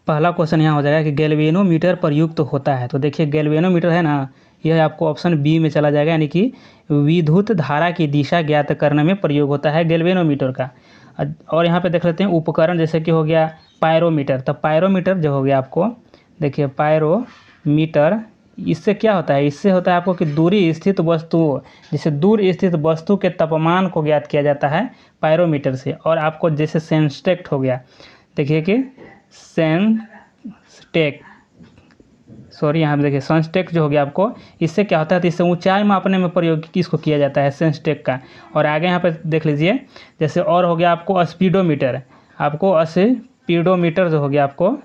पहला क्वेश्चन यहाँ हो जाएगा कि गैल्वेनोमीटर प्रयुक्त होता है। तो देखिए गैल्वेनोमीटर है ना, यह आपको ऑप्शन बी में चला जाएगा, यानी कि विद्युत धारा की दिशा ज्ञात करने में प्रयोग होता है गैल्वेनोमीटर का। और यहाँ पे देख लेते हैं उपकरण, जैसे कि हो गया पायरोमीटर। तो पायरोमीटर जो हो गया आपको, देखिए पायरोमीटर, इससे क्या होता है, इससे होता है आपको कि दूरी स्थित वस्तुओं, जैसे दूर स्थित वस्तु के तापमान को ज्ञात किया जाता है पायरोमीटर से। और आपको जैसे सेंसटेक हो गया, देखिए कि सेंसटेक, सॉरी यहाँ पे देखिए सेंसटेक जो हो गया आपको, इससे क्या होता है, तो इससे ऊंचाई मापने में प्रयोग किसको किया जाता है, सेंसटेक का। और आगे यहाँ पे देख लीजिए, जैसे और हो गया आपको स्पीडोमीटर। आपको स्पीडोमीटर जो हो गया आपको,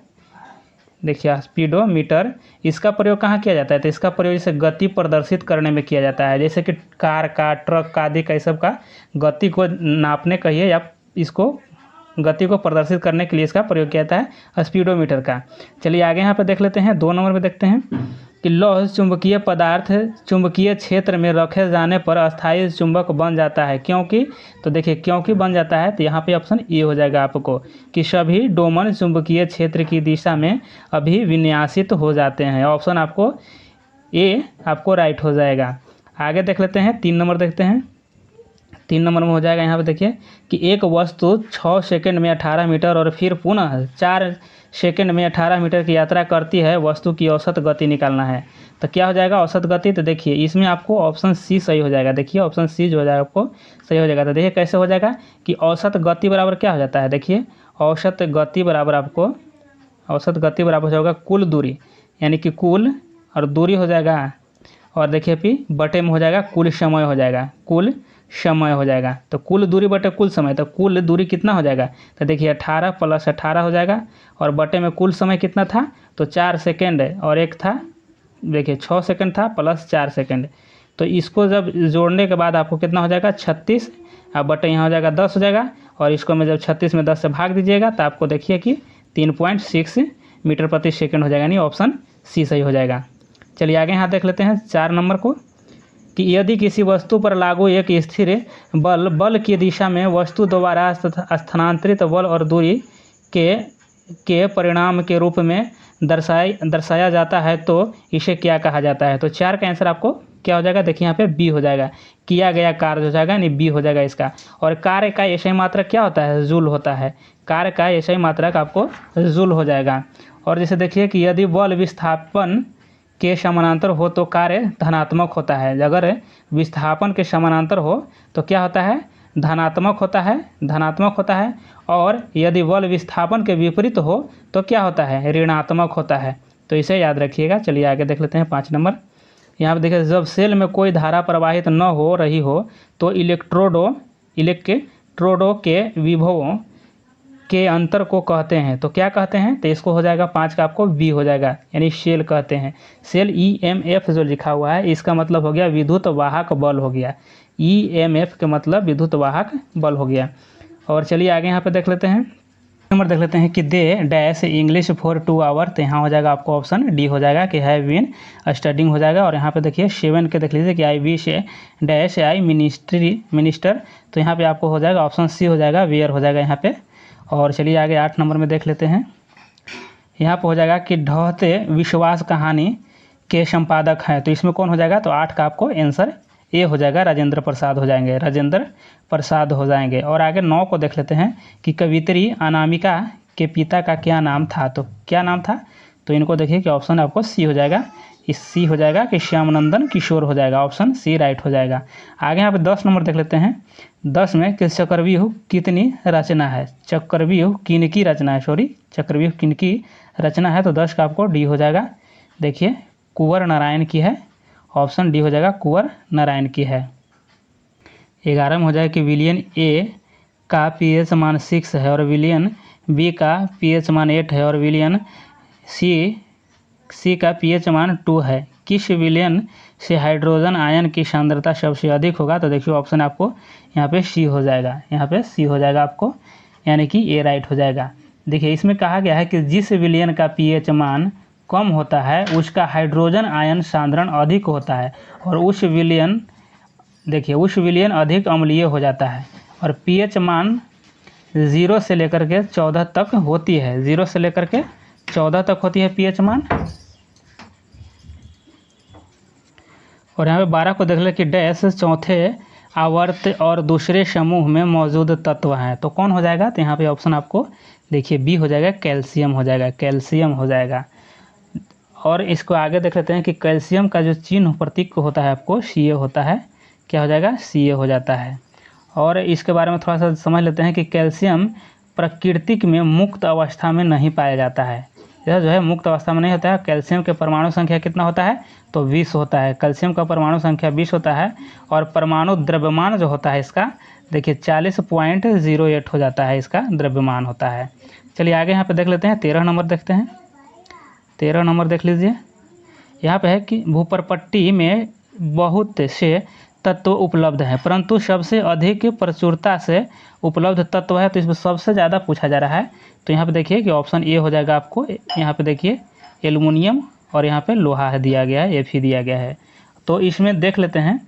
देखिए स्पीडोमीटर, इसका प्रयोग कहाँ किया जाता है, तो इसका प्रयोग जैसे गति प्रदर्शित करने में किया जाता है, जैसे कि कार का, ट्रक का आदि का, सब का गति को नापने कहिए या इसको गति को प्रदर्शित करने के लिए इसका प्रयोग किया जाता है स्पीडोमीटर का। चलिए आगे यहाँ पर देख लेते हैं, 2 नंबर में देखते हैं कि लौह चुंबकीय पदार्थ चुंबकीय क्षेत्र में रखे जाने पर अस्थायी चुंबक बन जाता है, क्योंकि, तो देखिए क्योंकि बन जाता है, तो यहाँ पे ऑप्शन ए हो जाएगा आपको कि सभी डोमन चुंबकीय क्षेत्र की दिशा में अभिविन्यासित हो जाते हैं। ऑप्शन आपको ए आपको राइट हो जाएगा। आगे देख लेते हैं, 3 नंबर देखते हैं। 3 नंबर में हो जाएगा यहाँ पे देखिए कि एक वस्तु 6 सेकंड में 18 मीटर और फिर पुनः 4 सेकंड में 18 मीटर की यात्रा करती है, वस्तु की औसत गति निकालना है। तो क्या हो जाएगा औसत गति, तो देखिए इसमें आपको ऑप्शन सी सही हो जाएगा। देखिए ऑप्शन सी जो हो जाएगा आपको सही हो जाएगा। तो देखिए कैसे हो जाएगा कि औसत गति बराबर क्या हो जाता है, देखिए औसत गति बराबर आपको, औसत गति बराबर हो जाएगा कुल दूरी, यानी कि कुल और दूरी हो जाएगा, और देखिए फिर बटे में हो जाएगा कुल समय हो जाएगा, कुल समय हो जाएगा। तो कुल दूरी बटे कुल समय, तो कुल दूरी कितना हो जाएगा, तो देखिए 18 + 18 हो जाएगा, और बटे में कुल समय कितना था, तो 4 सेकेंड, और एक था देखिए 6 सेकेंड था प्लस 4 सेकेंड। तो इसको जब जोड़ने के बाद आपको कितना हो जाएगा 36, और बटे यहाँ हो जाएगा 10 हो जाएगा, और इसको मैं जब 36 में 10 से भाग दीजिएगा तो आपको देखिए कि 3.6 मीटर प्रति सेकेंड हो जाएगा, यानी ऑप्शन सी सही हो जाएगा। चलिए आगे यहाँ देख लेते हैं 4 नंबर को कि यदि किसी वस्तु पर लागू एक स्थिर बल की दिशा में वस्तु द्वारा स्थानांतरित बल और दूरी के परिणाम के रूप में दर्शाया जाता है, तो इसे क्या कहा जाता है। तो 4 का आंसर आपको क्या हो जाएगा, देखिए यहाँ पे बी हो जाएगा, किया गया कार्य हो जाएगा, यानी बी हो जाएगा इसका। और कार्य का ऐसा ही मात्रक क्या होता है, जूल होता है, कार्य का ऐसा ही मात्रक आपको जूल हो जाएगा। और जैसे देखिए कि यदि बल विस्थापन के समानांतर हो तो कार्य धनात्मक होता है, अगर विस्थापन के समानांतर हो तो क्या होता है, धनात्मक होता है, धनात्मक होता है। और यदि बल विस्थापन के विपरीत हो तो क्या होता है, ऋणात्मक होता है। तो इसे याद रखिएगा। चलिए आगे देख लेते हैं 5 नंबर। यहाँ पर देखिए जब सेल में कोई धारा प्रवाहित न हो रही हो तो इलेक्ट्रोडों के विभवों के अंतर को कहते हैं, तो क्या कहते हैं, तो इसको हो जाएगा 5 का आपको बी हो जाएगा, यानी सेल कहते हैं। सेल EMF जो लिखा हुआ है इसका मतलब हो गया विद्युत वाहक बल हो गया, EMF के मतलब विद्युत वाहक बल हो गया। और चलिए आगे यहाँ पे देख लेते हैं, नंबर देख लेते हैं कि the dash English for 2 hour, तो यहाँ हो जाएगा आपको ऑप्शन डी हो जाएगा कि हैव बीन स्टडिंग हो जाएगा। और यहाँ पे देखिए 7 के देख लीजिए कि I wish dash I minister, तो यहाँ पे आपको हो जाएगा ऑप्शन सी हो जाएगा, वेयर हो जाएगा यहाँ पे। और चलिए आगे 8 नंबर में देख लेते हैं, यहाँ पर हो जाएगा कि ढहते विश्वास कहानी के संपादक हैं, तो इसमें कौन हो जाएगा, तो 8 का आपको आंसर ए हो जाएगा, राजेंद्र प्रसाद हो जाएंगे, राजेंद्र प्रसाद हो जाएंगे। और आगे 9 को देख लेते हैं कि कवियत्री अनामिका के पिता का क्या नाम था, तो क्या नाम था, तो इनको देखिए कि ऑप्शन आपको सी हो जाएगा, इस सी हो जाएगा कि श्यामनंदन किशोर हो जाएगा, ऑप्शन सी राइट हो जाएगा। आगे यहाँ पे 10 नंबर देख लेते हैं, 10 में कि चक्रव्यूह कितनी रचना है, चक्रव्यूह किनकी रचना है, सॉरी चक्रव्यूह किनकी रचना है, तो 10 का आपको डी हो जाएगा, देखिए कुंवर नारायण की है, ऑप्शन डी हो जाएगा कुंवर नारायण की है। 11 में हो जाएगा कि विलियन ए का pH मान 6 है और विलियन बी का pH मान 8 है और विलियन सी का pH मान 2 है, किस विलियन से हाइड्रोजन आयन की सांद्रता सबसे अधिक होगा, तो देखिए ऑप्शन आपको यहाँ पे सी हो जाएगा, यहाँ पे सी हो जाएगा आपको, यानी कि ए राइट हो जाएगा। देखिए इसमें कहा गया है कि जिस विलियन का pH मान कम होता है उसका हाइड्रोजन आयन सांद्रण अधिक होता है, और उस विलियन देखिए उस विलियन अधिक अम्लीय हो जाता है। और pH मान 0 से लेकर के 14 तक होती है, 0 से लेकर के 14 तक होती है पीएच मान। और यहाँ पे 12 को देख ले कि डैश चौथे आवर्त और दूसरे समूह में मौजूद तत्व हैं, तो कौन हो जाएगा? तो यहाँ पे ऑप्शन आपको देखिए बी हो जाएगा, कैल्शियम हो जाएगा, कैल्शियम हो जाएगा। और इसको आगे देख लेते हैं कि कैल्शियम का जो चिन्ह प्रतीक होता है आपको Ca होता है, क्या हो जाएगा? Ca हो जाता है। और इसके बारे में थोड़ा सा समझ लेते हैं कि कैल्शियम प्राकृतिक में मुक्त अवस्था में नहीं पाया जाता है। यह जो है मुक्त अवस्था में नहीं होता है। कैल्शियम के परमाणु संख्या कितना होता है? तो 20 होता है। कैल्शियम का परमाणु संख्या 20 होता है। और परमाणु द्रव्यमान जो होता है इसका देखिए 40.08 हो जाता है, इसका द्रव्यमान होता है। चलिए आगे यहाँ पे देख लेते हैं, 13 नंबर देखते हैं। 13 नंबर देख लीजिए, यहाँ पे है कि भूपर्पट्टी में बहुत से तत्व उपलब्ध हैं, परंतु सबसे अधिक प्रचुरता से उपलब्ध तत्व है, तो इसमें सबसे ज़्यादा पूछा जा रहा है। तो यहाँ पे देखिए कि ऑप्शन ए हो जाएगा आपको। यहाँ पे देखिए एल्युमिनियम और यहाँ पे लोहा है दिया गया है, Fe दिया गया है। तो इसमें देख लेते हैं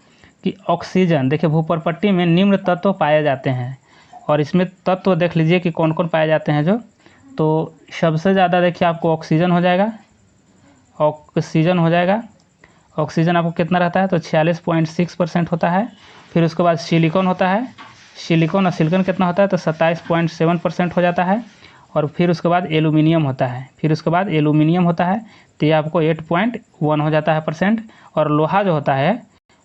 कि ऑक्सीजन, देखिए भूपर्पट्टी में निम्न तत्व पाए जाते हैं। और इसमें तत्व देख लीजिए कि कौन कौन पाए जाते हैं जो, तो सबसे ज़्यादा देखिए आपको ऑक्सीजन हो जाएगा, ऑक्सीजन हो जाएगा। ऑक्सीजन आपको कितना रहता है? तो 46.6% होता है। फिर उसके बाद सिलिकॉन होता है, सिलिकॉन और सिलिकॉन कितना होता है? तो 27.7% हो जाता है। और फिर उसके बाद एल्युमिनियम होता है, फिर उसके बाद एल्युमिनियम होता है, तो ये आपको 8.1 हो जाता है %। और लोहा जो होता है,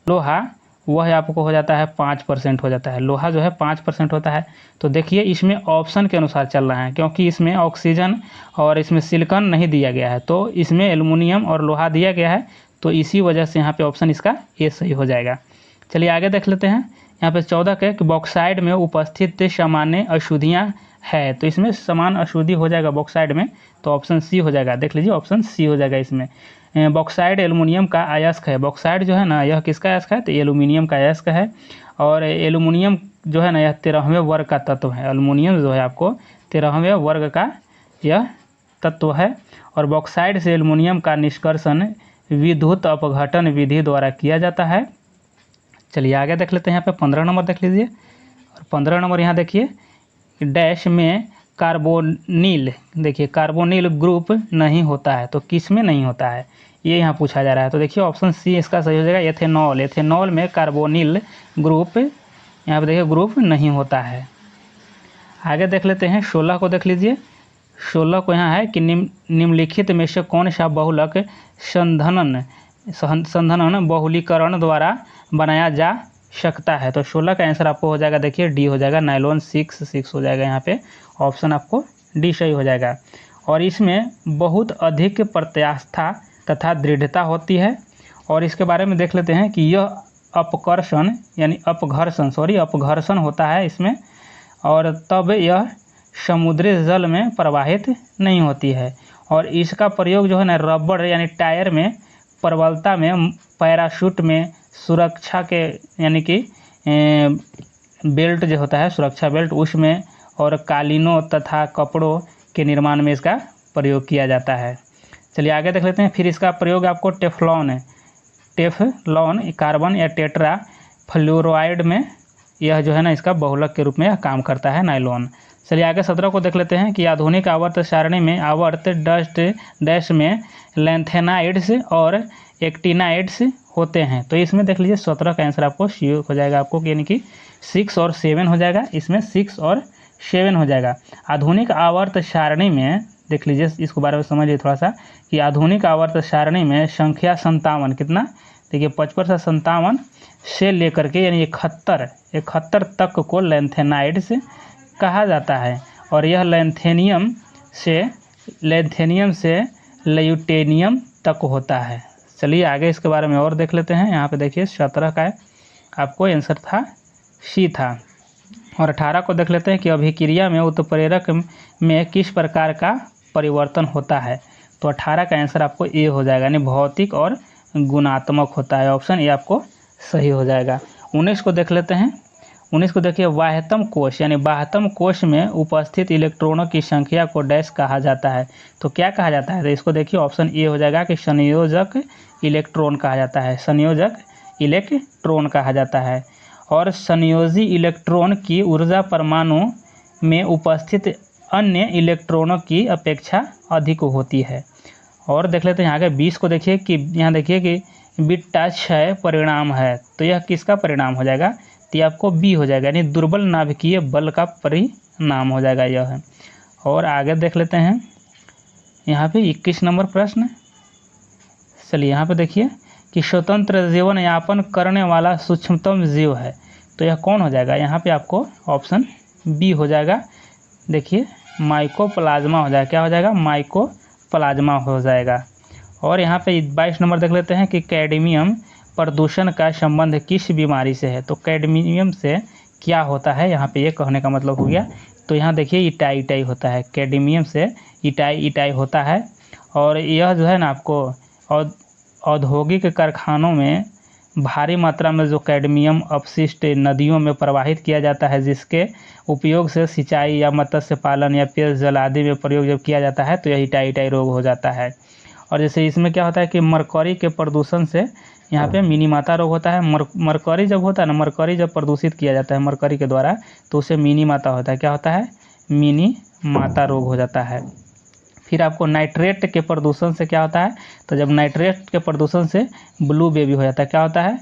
लोहा वह आपको हो जाता है 5% हो जाता है। लोहा जो है 5% होता है। तो देखिए इसमें ऑप्शन के अनुसार चल रहा है, क्योंकि इसमें ऑक्सीजन और इसमें सिलिकॉन नहीं दिया गया है, तो इसमें एल्युमिनियम और लोहा दिया गया है, तो इसी वजह से यहाँ पे ऑप्शन इसका ए सही हो जाएगा। चलिए आगे देख लेते हैं। यहाँ पे 14 के कि बॉक्साइड में उपस्थित सामान्य अशुद्धियाँ है, तो इसमें समान अशुद्धि हो जाएगा बॉक्साइड में, तो ऑप्शन सी हो जाएगा। देख लीजिए ऑप्शन सी हो जाएगा इसमें। बॉक्साइड एल्युमिनियम का अयस्क है। बॉक्साइड जो है ना, यह किसका अयस्क है? तो एल्युमिनियम का अयस्क है। और एल्युमिनियम जो है ना, यह 13वें वर्ग का तत्व है। एल्युमिनियम जो है आपको 13वें वर्ग का यह तत्व है। और बॉक्साइड से एल्युमिनियम का निष्कर्षण विद्युत अपघटन विधि द्वारा किया जाता है। चलिए आगे देख लेते हैं। यहाँ पे 15 नंबर देख लीजिए। और 15 नंबर यहाँ देखिए, डैश में कार्बोनिल, देखिए कार्बोनिल ग्रुप नहीं होता है, तो किस में नहीं होता है ये यहाँ पूछा जा रहा है। तो देखिए ऑप्शन सी इसका सही हो जाएगा, एथेनॉल। एथेनॉल में कार्बोनिल ग्रुप, यहाँ पे देखिए ग्रुप नहीं होता है। आगे देख लेते हैं 16 को देख लीजिए। 16 को यहाँ है कि निम्नलिखित में से कौन सा बहुलक संघनन बहुलीकरण द्वारा बनाया जा सकता है। तो 16 का आंसर आपको हो जाएगा, देखिए डी हो जाएगा, नायलॉन 6 हो जाएगा। यहाँ पे ऑप्शन आपको डी सही हो जाएगा। और इसमें बहुत अधिक प्रत्यास्था तथा दृढ़ता होती है। और इसके बारे में देख लेते हैं कि यह अपकर्षण यानी अपघर्षण होता है इसमें, और तब यह समुद्री जल में प्रवाहित नहीं होती है। और इसका प्रयोग जो है ना, रबड़ यानी टायर में, प्रबलता में, पैराशूट में, सुरक्षा के यानी कि बेल्ट जो होता है सुरक्षा बेल्ट उसमें, और कालीनों तथा कपड़ों के निर्माण में इसका प्रयोग किया जाता है। चलिए आगे देख लेते हैं। फिर इसका प्रयोग आपको टेफ्लॉन कार्बन या टेट्रा फ्लोराइड में, यह जो है ना इसका बहुलक के रूप में काम करता है, नायलॉन। चलिए आगे 17 को देख लेते हैं कि आधुनिक आवर्त सारणी में आवर्त डैश में लैंथेनाइड्स और एक्टिनाइड्स होते हैं। तो इसमें देख लीजिए 17 का आंसर आपको सी हो जाएगा, आपको यानी कि 6 और 7 हो जाएगा। इसमें 6 और 7 हो जाएगा। आधुनिक आवर्त सारणी में देख लीजिए, इसको बारे में समझिए थोड़ा सा कि आधुनिक आवर्त सारणी में संख्या 57, कितना देखिए 55 से 57 से लेकर के यानी 71 तक को लैंथेनाइड्स कहा जाता है। और यह लैंथेनियम से ल्यूटेनियम तक होता है। चलिए आगे इसके बारे में और देख लेते हैं। यहाँ पे देखिए 17 का आपको आंसर था सी था। और 18 को देख लेते हैं कि अभिक्रिया में उत्प्रेरक में किस प्रकार का परिवर्तन होता है। तो 18 का आंसर आपको ए हो जाएगा, यानी भौतिक और गुणात्मक होता है। ऑप्शन ए आपको सही हो जाएगा। 19 को देख लेते हैं। 19 को देखिए, वाह्यतम कोश यानी बाह्यतम कोश में उपस्थित इलेक्ट्रॉनों की संख्या को डैश कहा जाता है। तो क्या कहा जाता है? तो इसको देखिए ऑप्शन ए हो जाएगा कि संयोजक इलेक्ट्रॉन कहा जाता है, संयोजक इलेक्ट्रॉन कहा जाता है। और संयोजी इलेक्ट्रॉन की ऊर्जा परमाणु में उपस्थित अन्य इलेक्ट्रॉनों की अपेक्षा अधिक होती है। और देख लेते हैं यहाँ के 20 को देखिए कि यहाँ देखिए कि बीटा क्षय परिणाम है, तो यह किसका परिणाम हो जाएगा, तो ये आपको बी हो जाएगा, यानी दुर्बल नाभिकीय बल का परिणाम हो जाएगा यह है। और आगे देख लेते हैं यहाँ पे 21 नंबर प्रश्न। चलिए यहाँ पे देखिए कि स्वतंत्र जीवन यापन करने वाला सूक्ष्मतम जीव है, तो यह कौन हो जाएगा, यहाँ पे आपको ऑप्शन बी हो जाएगा। देखिए माइकोप्लाज्मा हो जाएगा, क्या हो जाएगा, माइकोप्लाज्मा हो जाएगा। और यहाँ पे 22 नंबर देख लेते हैं कि कैडमियम प्रदूषण का संबंध किस बीमारी से है, तो कैडमियम से क्या होता है, यहाँ पे ये कहने का मतलब हो गया। तो यहाँ देखिए इटाई होता है, कैडमियम से इटाई होता है। और यह जो है ना आपको औद्योगिक कारखानों में भारी मात्रा में जो कैडमियम अपशिष्ट नदियों में प्रवाहित किया जाता है, जिसके उपयोग से सिंचाई या मत्स्य पालन या पेयजल आदि में प्रयोग जब किया जाता है तो यह इटाई रोग हो जाता है। और जैसे इसमें क्या होता है कि मरकरी के प्रदूषण से यहाँ पे मिनीमाता रोग होता है। मरकरी जब होता है ना, मरकरी जब प्रदूषित किया जाता है मरकरी के द्वारा, तो उसे मिनीमाता होता है, क्या होता है, मिनीमाता रोग हो जाता है। फिर आपको नाइट्रेट के प्रदूषण से क्या होता है, तो जब नाइट्रेट के प्रदूषण से ब्लू बेबी हो जाता है, क्या होता है,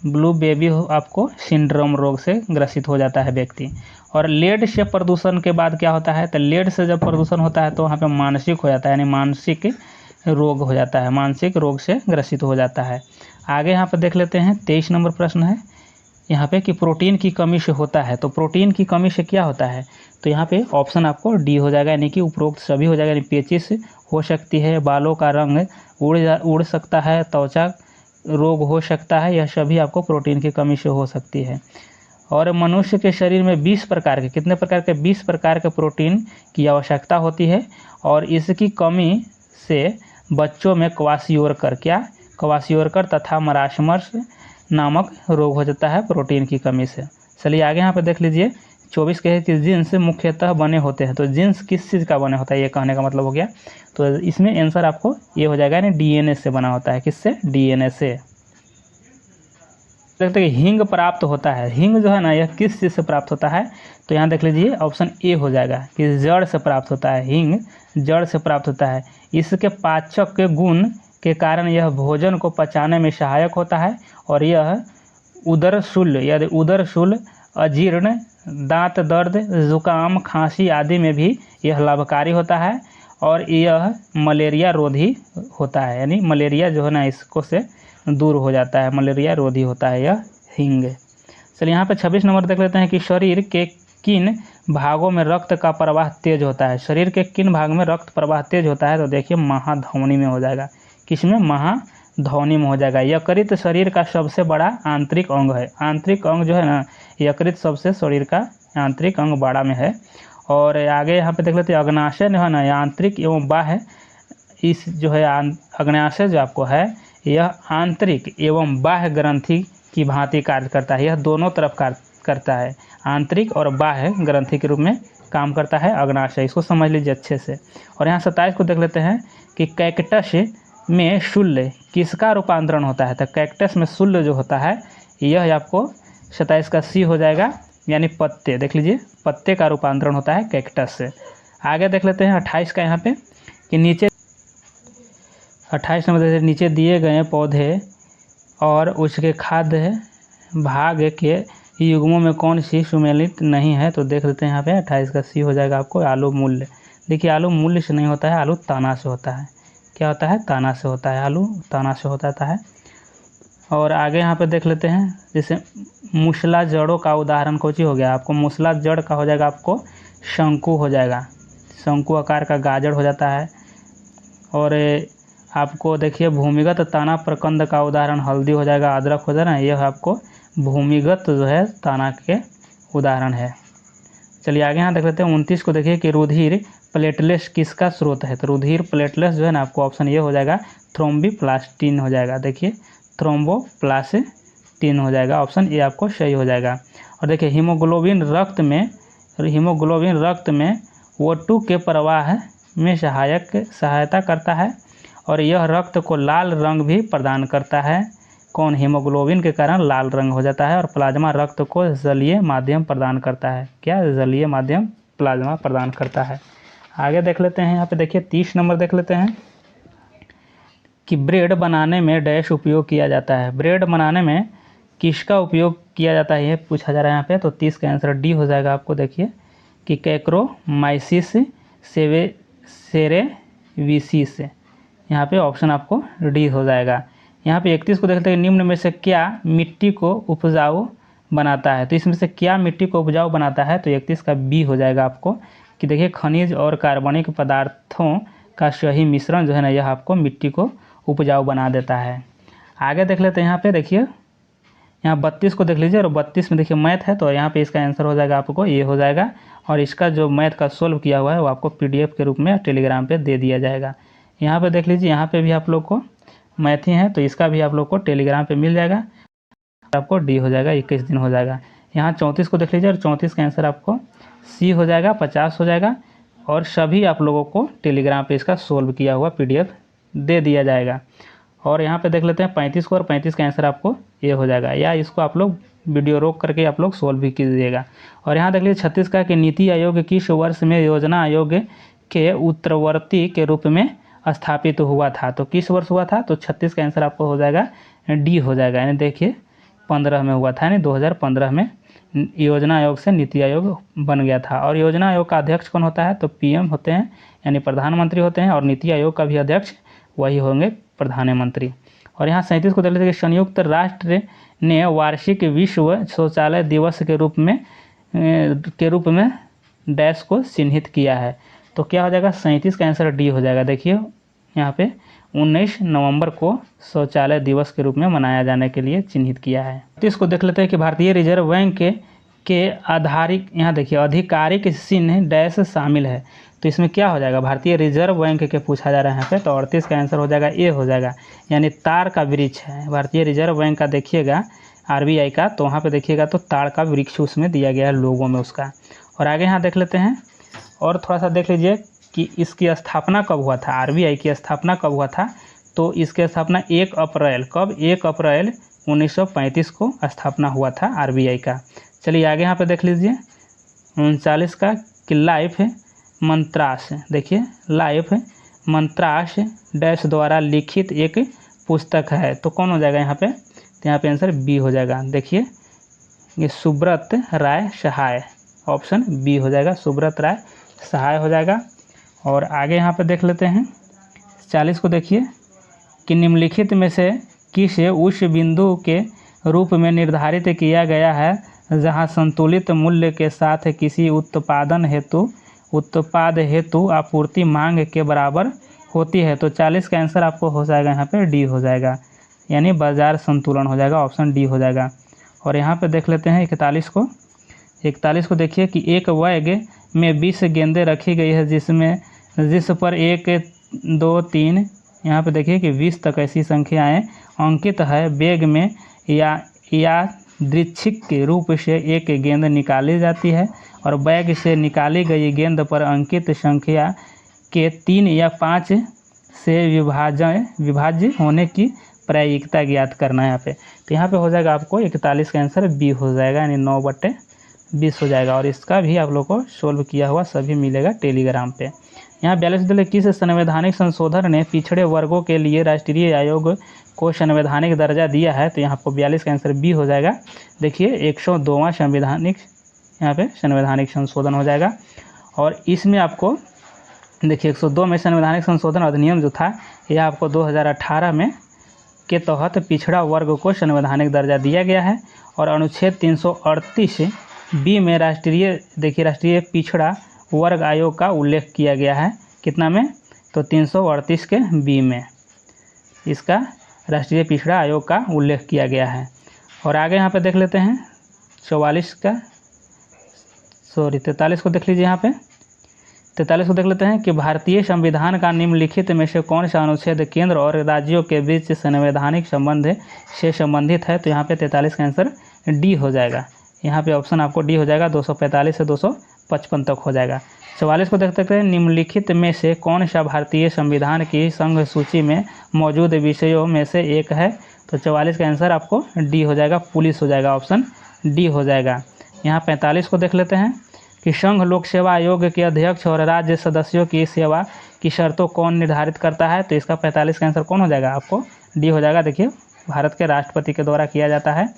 ब्लू बेबी आपको सिंड्रोम रोग से ग्रसित हो जाता है व्यक्ति। और लेड से प्रदूषण के बाद क्या होता है, तो लेड से जब प्रदूषण होता है तो वहाँ पे मानसिक हो जाता है, यानी मानसिक रोग हो जाता है, मानसिक रोग से ग्रसित हो जाता है। आगे यहाँ पर देख लेते हैं 23 नंबर प्रश्न है यहाँ पे कि प्रोटीन की कमी से होता है, तो प्रोटीन की कमी से क्या होता है, तो यहाँ पे ऑप्शन आपको डी हो जाएगा, यानी कि उपरोक्त सभी हो जाएगा। यानी पेचिश हो सकती है, बालों का रंग उड़ सकता है, त्वचा रोग हो सकता है, यह सभी आपको प्रोटीन की कमी से हो सकती है। और मनुष्य के शरीर में 20 प्रकार के, कितने प्रकार के, 20 प्रकार के प्रोटीन की आवश्यकता होती है। और इसकी कमी से बच्चों में क्वाशियोरकर तथा मरासमस नामक रोग हो जाता है प्रोटीन की कमी से। चलिए आगे यहाँ पे देख लीजिए 24 कहे कि जीन्स मुख्यतः बने होते हैं, तो जीन्स किस चीज़ का बने होता है, ये कहने का मतलब हो गया। तो इसमें आंसर आपको ये हो जाएगा, यानी डीएनए से बना होता है, किससे, डीएनए से। देखते हैं हिंग प्राप्त होता है, हिंग जो है ना यह किस चीज़ से प्राप्त होता है, तो यहाँ देख लीजिए ऑप्शन ए हो जाएगा कि जड़ से प्राप्त होता है, हिंग जड़ से प्राप्त होता है। इसके पाचक के गुण के कारण यह भोजन को पचाने में सहायक होता है। और यह उदरशूल, अजीर्ण, दांत दर्द, जुकाम, खांसी आदि में भी यह लाभकारी होता है। और यह मलेरिया रोधी होता है, यानी मलेरिया जो है ना इसको से दूर हो जाता है, मलेरिया रोधी होता है यह हिंग। चलिए यहाँ पे 26 नंबर देख लेते हैं कि शरीर के किन भागों में रक्त का प्रवाह तेज होता है, शरीर के किन भाग में रक्त प्रवाह तेज होता है, तो देखिए महाधमनी में हो जाएगा, किसमें, महाधमनी में हो जाएगा। यकृत शरीर का सबसे बड़ा आंतरिक अंग है, आंतरिक अंग जो है ना यकृत सबसे शरीर का आंतरिक अंग बड़ा में है। और आगे यहाँ पे देख लेते हैं अग्नाशय जो है ना आंतरिक एवं बाह्य, इस जो है अग्नाशय जो आपको है यह आंतरिक एवं बाह्य ग्रंथि की भांति कार्य करता है, यह दोनों तरफ कार्य करता है, आंतरिक और बाह्य ग्रंथि के रूप में काम करता है अग्नाशय, इसको समझ लीजिए अच्छे से। और यहाँ 27 को देख लेते हैं कि कैक्टस में शूल किसका रूपांतरण होता है, तो कैक्टस में शूल जो होता है यह आपको 27 का सी हो जाएगा, यानी पत्ते, देख लीजिए पत्ते का रूपांतरण होता है कैक्टस से। आगे देख लेते हैं 28 का यहाँ पे कि नीचे 28 नंबर नीचे दिए गए पौधे और उसके खाद्य भाग के युग्मों में कौन सी सुमेलित नहीं है, तो देख लेते हैं यहाँ पे 28 का सी हो जाएगा आपको आलू मूल्य। देखिए आलू मूल्य से नहीं होता है, आलू ताना से होता है, क्या होता है, ताना से होता है, आलू ताना से होता है। और आगे यहाँ पे देख लेते हैं जैसे मूसला जड़ों का उदाहरण कौन हो गया आपको, मूसला जड़ का हो जाएगा आपको शंकु हो जाएगा, शंकु आकार का गाजर हो जाता है। और आपको देखिए भूमिगत ताना प्रकंद का उदाहरण हल्दी हो जाएगा, अदरक हो जाएगा, यह आपको भूमिगत जो है ताना के उदाहरण है। चलिए आगे यहाँ देख लेते हैं 29 को देखिए कि रुधिर प्लेटलेट्स किसका स्रोत है, तो रुधिर प्लेटलेट्स जो है ना आपको ऑप्शन ये हो जाएगा थ्रोम्बोप्लास्टिन हो जाएगा, देखिए थ्रोम्बोप्लास्टिन हो जाएगा, ऑप्शन ए आपको सही हो जाएगा। और देखिए हीमोग्लोबिन रक्त में O2 के प्रवाह में सहायता करता है और यह रक्त को लाल रंग भी प्रदान करता है। कौन हीमोग्लोबिन के कारण लाल रंग हो जाता है और प्लाज्मा रक्त को जलीय माध्यम प्रदान करता है। क्या जलीय माध्यम प्लाज्मा प्रदान करता है। आगे देख लेते हैं, यहाँ पे देखिए 30 नंबर देख लेते हैं कि ब्रेड बनाने में डैश उपयोग किया जाता है। ब्रेड बनाने में किसका उपयोग किया जाता है ये पूछा जा रहा है यहाँ पे। तो 30 का आंसर डी हो जाएगा। आपको देखिए कि कैक्रोमाइसिस सेरेविसिस, यहाँ पे ऑप्शन आपको डी हो जाएगा। यहाँ पे 31 को देखते हैं, निम्न में से क्या मिट्टी को उपजाऊ बनाता है। तो इसमें से क्या मिट्टी को उपजाऊ बनाता है। तो 31 का बी हो जाएगा आपको कि देखिए खनिज और कार्बनिक पदार्थों का सही मिश्रण जो है ना यह आपको मिट्टी को उपजाऊ बना देता है। आगे देख लेते हैं, यहाँ पे देखिए यहाँ 32 को देख लीजिए और 32 में देखिए मैथ है, तो यहाँ पे इसका आंसर हो जाएगा आपको ये हो जाएगा। और इसका जो मैथ का सोल्व किया हुआ है वो आपको PDF के रूप में टेलीग्राम पे दे दिया जाएगा। यहाँ पे देख लीजिए, यहाँ पे भी आप लोग को मैथ ही है, तो इसका भी आप लोग को टेलीग्राम पे मिल जाएगा। आपको डी हो जाएगा, 21 दिन हो जाएगा। यहाँ 34 को देख लीजिए और 34 का आंसर आपको सी हो जाएगा, 50 हो जाएगा। और सभी आप लोगों को टेलीग्राम पे इसका सोल्व किया हुआ PDF दे दिया जाएगा। और यहाँ पे देख लेते हैं 35 को, और 35 का आंसर आपको ये हो जाएगा, या इसको आप लोग वीडियो रोक करके आप लोग सोल्व भी कीजिएगा। और यहाँ देख लीजिए 36 का कि नीति आयोग किस वर्ष में योजना आयोग के उत्तरवर्ती के रूप में स्थापित हुआ था। तो किस वर्ष हुआ था। तो 36 का आंसर आपको हो जाएगा डी हो जाएगा। यानी देखिए 15 में हुआ था, यानी 2015 में योजना आयोग से नीति आयोग बन गया था। और योजना आयोग का अध्यक्ष कौन होता है। तो PM होते हैं, यानी प्रधानमंत्री होते हैं। और नीति आयोग का भी अध्यक्ष वही होंगे, प्रधानमंत्री। और यहाँ 37 को देख लेते हैं कि संयुक्त राष्ट्र ने वार्षिक विश्व शौचालय दिवस के रूप में डैश को चिन्हित किया है। तो क्या हो जाएगा, 37 का आंसर डी हो जाएगा। देखिए यहाँ पे 19 नवंबर को शौचालय दिवस के रूप में मनाया जाने के लिए चिन्हित किया है। तो इसको देख लेते हैं कि भारतीय रिजर्व बैंक के आधारिक, यहाँ देखिए आधिकारिक चिन्ह डैश शामिल है। तो इसमें क्या हो जाएगा, भारतीय रिजर्व बैंक के पूछा जा रहा है यहाँ पे। तो 38 का आंसर हो जाएगा ए हो जाएगा, यानी ताड़ का वृक्ष है। भारतीय रिजर्व बैंक का देखिएगा RBI का, तो वहाँ पे देखिएगा तो ताड़ का वृक्ष उसमें दिया गया है लोगों में उसका। और आगे यहाँ देख लेते हैं और थोड़ा सा देख लीजिए कि इसकी स्थापना कब हुआ था। RBI की स्थापना कब हुआ था। तो इसकी स्थापना 1 अप्रैल, कब 1 अप्रैल 1935 को स्थापना हुआ था RBI का। चलिए आगे यहाँ पे देख लीजिए 39 का कि लाइफ मंत्रास, देखिए लाइफ मंत्रास डैश द्वारा लिखित एक पुस्तक है। तो कौन हो जाएगा यहाँ पे। तो यहाँ पे आंसर बी हो जाएगा। देखिए ये सुब्रत राय सहाय, ऑप्शन बी हो जाएगा, सुब्रत राय सहाय हो जाएगा। और आगे यहाँ पे देख लेते हैं 40 को देखिए कि निम्नलिखित में से किस उस बिंदु के रूप में निर्धारित किया गया है जहाँ संतुलित मूल्य के साथ किसी उत्पाद हेतु आपूर्ति मांग के बराबर होती है। तो 40 का आंसर आपको हो जाएगा यहाँ पे डी हो जाएगा, यानी बाजार संतुलन हो जाएगा, ऑप्शन डी हो जाएगा। और यहाँ पे देख लेते हैं 41 को देखिए कि एक बैग में 20 गेंदें रखी गई है जिस पर 1 2 3 यहाँ पे देखिए कि 20 तक ऐसी संख्याएं अंकित है। बैग में या यादृच्छिक के रूप से एक गेंद निकाली जाती है और बैग से निकाली गई गेंद पर अंकित संख्या के 3 या 5 से विभाज्य होने की प्रायिकता ज्ञात करना है यहाँ पे। तो यहाँ पे हो जाएगा आपको 41 का आंसर बी हो जाएगा, यानी 9/20 हो जाएगा। और इसका भी आप लोग को सोल्व किया हुआ सभी मिलेगा टेलीग्राम पे। यहाँ 42 किस संवैधानिक संशोधन ने पिछड़े वर्गों के लिए राष्ट्रीय आयोग को संवैधानिक दर्जा दिया है। तो यहाँ आपको 42 का आंसर बी हो जाएगा। देखिए 102वां संवैधानिक यहाँ पे संवैधानिक संशोधन हो जाएगा। और इसमें आपको देखिए 102 में संवैधानिक संशोधन अधिनियम जो था यह आपको 2018 में के तहत पिछड़ा वर्ग को संवैधानिक दर्जा दिया गया है। और अनुच्छेद 338 बी में राष्ट्रीय पिछड़ा वर्ग आयोग का उल्लेख किया गया है। कितना में। तो 338 के बी में इसका राष्ट्रीय पिछड़ा आयोग का उल्लेख किया गया है। और आगे यहाँ पे देख लेते हैं 43 को देख लीजिए। यहाँ पे 43 को देख लेते हैं कि भारतीय संविधान का निम्नलिखित में से कौन सा अनुच्छेद केंद्र और राज्यों के बीच संवैधानिक संबंध से संबंधित है। तो यहाँ पे 43 का आंसर डी हो जाएगा। यहाँ पे ऑप्शन आपको डी हो जाएगा, 245 से 255 तक हो जाएगा। 44 को देख सकते हैं, निम्नलिखित में से कौन सा भारतीय संविधान की संघ सूची में मौजूद विषयों में से एक है। तो 44 का आंसर आपको डी हो जाएगा, पुलिस हो जाएगा, ऑप्शन डी हो जाएगा। यहाँ 45 को देख लेते हैं कि संघ लोक सेवा आयोग के अध्यक्ष और राज्य सदस्यों की सेवा की शर्तों कौन निर्धारित करता है। तो इसका 45 का आंसर कौन हो जाएगा, आपको डी हो जाएगा। देखिए भारत के राष्ट्रपति के द्वारा किया जाता है।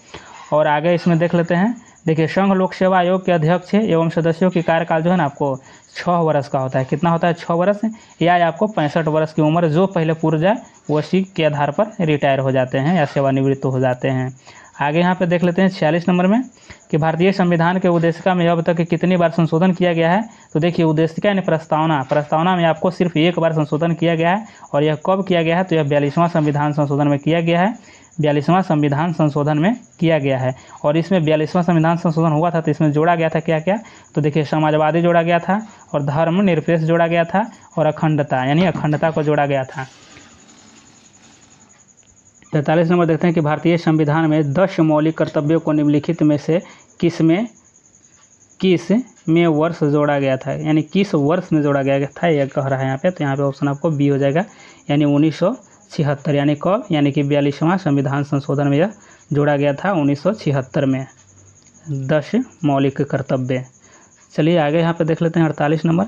और आगे इसमें देख लेते हैं, देखिए संघ लोक सेवा आयोग के अध्यक्ष एवं सदस्यों की कार्यकाल जो है ना आपको 6 वर्ष का होता है। कितना होता है, 6 वर्ष, या आपको 65 वर्ष की उम्र जो पहले पूर्व जाए उसी के आधार पर रिटायर हो जाते हैं या सेवानिवृत्त हो जाते हैं। आगे यहाँ पे देख लेते हैं 46 नंबर में कि भारतीय संविधान के उद्देशिका में अब तक कितनी बार संशोधन किया गया है। तो देखिए उद्देशिका यानी प्रस्तावना में आपको सिर्फ एक बार संशोधन किया गया है। और यह कब किया गया है, तो यह 42वां संविधान संशोधन में किया गया है। 42वां संविधान संशोधन में किया गया है। और इसमें 42वां संविधान संशोधन हुआ था तो इसमें जोड़ा गया था क्या क्या, तो देखिए समाजवादी जोड़ा गया था, और धर्मनिरपेक्ष जोड़ा गया था, और अखंडता यानी अखंडता को जोड़ा गया था। 43 नंबर देखते हैं कि भारतीय संविधान में 10 मौलिक कर्तव्यों को निम्नलिखित में से किस में वर्ष जोड़ा गया था, यानी किस वर्ष में जोड़ा गया था यह कह रहा है यहाँ पे। तो यहाँ पे ऑप्शन आपको बी हो जाएगा, यानी 1976। यानी कब, यानी कि 42वां संविधान संशोधन में यह जोड़ा गया था 1976 में 10 मौलिक कर्तव्य। चलिए आगे यहाँ पे देख लेते हैं 48 नंबर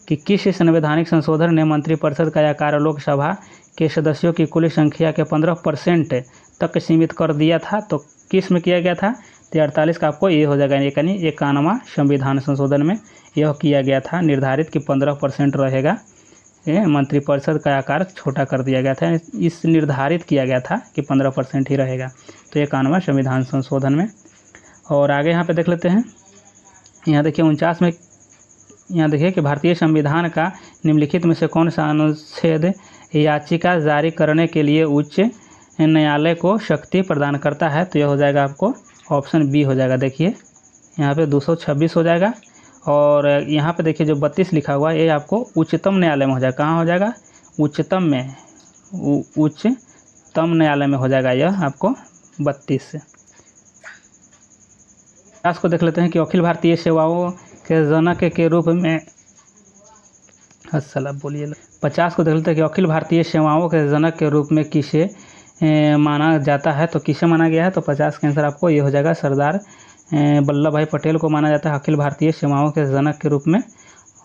कि किस संवैधानिक संशोधन ने मंत्रिपरिषद का आकार लोकसभा के सदस्यों की कुल संख्या के 15% तक सीमित कर दिया था। तो किस में किया गया था, तो 48 का आपको ये हो जाएगा, यानी 51वां संविधान संशोधन में यह किया गया था, निर्धारित कि 15% रहेगा, मंत्रिपरिषद का आकार छोटा कर दिया गया था। इस निर्धारित किया गया था कि 15% ही रहेगा, तो 51वां संविधान संशोधन में। और आगे यहाँ पे देख लेते हैं, यहाँ देखिए 49 में, यहाँ देखिए कि भारतीय संविधान का निम्नलिखित में से कौन सा अनुच्छेद याचिका जारी करने के लिए उच्च न्यायालय को शक्ति प्रदान करता है। तो यह हो जाएगा आपको ऑप्शन बी हो जाएगा। देखिए यहाँ पे 226 हो जाएगा, और यहाँ पे देखिए जो 32 लिखा हुआ है ये आपको उच्चतम न्यायालय में हो जाएगा। कहाँ हो जाएगा, उच्चतम में, उच्चतम न्यायालय में हो जाएगा यह आपको 32। 50 को देख लेते हैं कि अखिल भारतीय सेवाओं के जनक के रूप में, बोलिए। 50 को देख लेते हैं कि अखिल भारतीय सेवाओं के जनक के रूप में किसे माना जाता है। तो किसे माना गया है, तो 50 का आंसर आपको ये हो जाएगा, सरदार वल्लभ भाई पटेल को माना जाता है अखिल भारतीय सेवाओं के जनक के रूप में।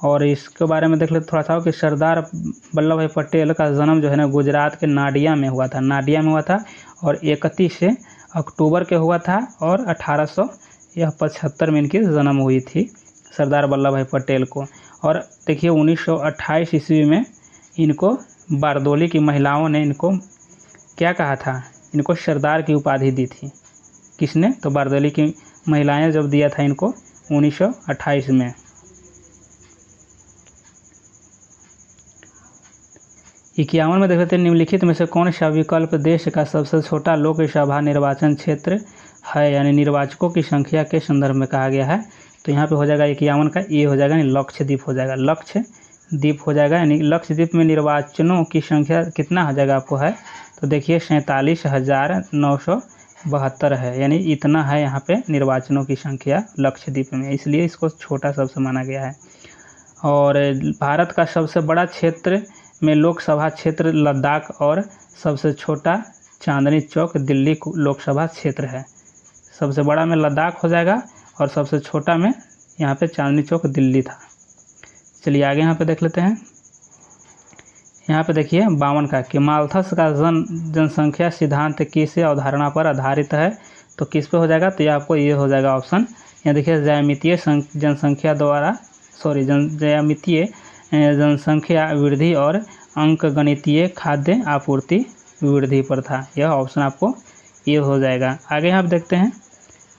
और इसके बारे में देख लेते थोड़ा सा कि सरदार वल्लभ भाई पटेल का जन्म जो है ना गुजरात के नाडिया में हुआ था, और 31 अक्टूबर के हुआ था, और 1875 में इनकी जन्म हुई थी सरदार वल्लभ भाई पटेल को। और देखिए 1928 ईस्वी में इनको बारदोली की महिलाओं ने इनको क्या कहा था, इनको सरदार की उपाधि दी थी। किसने, तो बारदोली की महिलाएं जब दिया था इनको 1928 में। 51 में देख लेते हैं, निम्नलिखित में से कौन सा विकल्प देश का सबसे छोटा लोकसभा निर्वाचन क्षेत्र है, यानी निर्वाचकों की संख्या के संदर्भ में कहा गया है। तो यहाँ पे हो जाएगा 51 का ये हो जाएगा, यानी लक्षद्वीप हो जाएगा, लक्षद्वीप हो जाएगा। यानी लक्षद्वीप में निर्वाचनों की संख्या कितना हो जाएगा आपको है, तो देखिए 47,972 है, यानी इतना है यहाँ पे निर्वाचनों की संख्या लक्षद्वीप में, इसलिए इसको छोटा सबसे माना गया है। और भारत का सबसे बड़ा क्षेत्र में लोकसभा क्षेत्र लद्दाख, और सबसे छोटा चांदनी चौक दिल्ली लोकसभा क्षेत्र है। सबसे बड़ा में लद्दाख हो जाएगा, और सबसे छोटा में यहाँ पे चांदनी चौक दिल्ली था। चलिए आगे यहाँ पे देख लेते हैं, यहाँ पे देखिए 52 का कि माल्थस का जनसंख्या सिद्धांत किस अवधारणा पर आधारित है। तो किस पे हो जाएगा, तो ये आपको ये हो जाएगा ऑप्शन, यहाँ देखिए ज्यामितीय जनसंख्या वृद्धि और अंकगणितीय खाद्य आपूर्ति वृद्धि पर था। यह ऑप्शन आपको ये हो जाएगा। आगे यहाँ पे देखते हैं,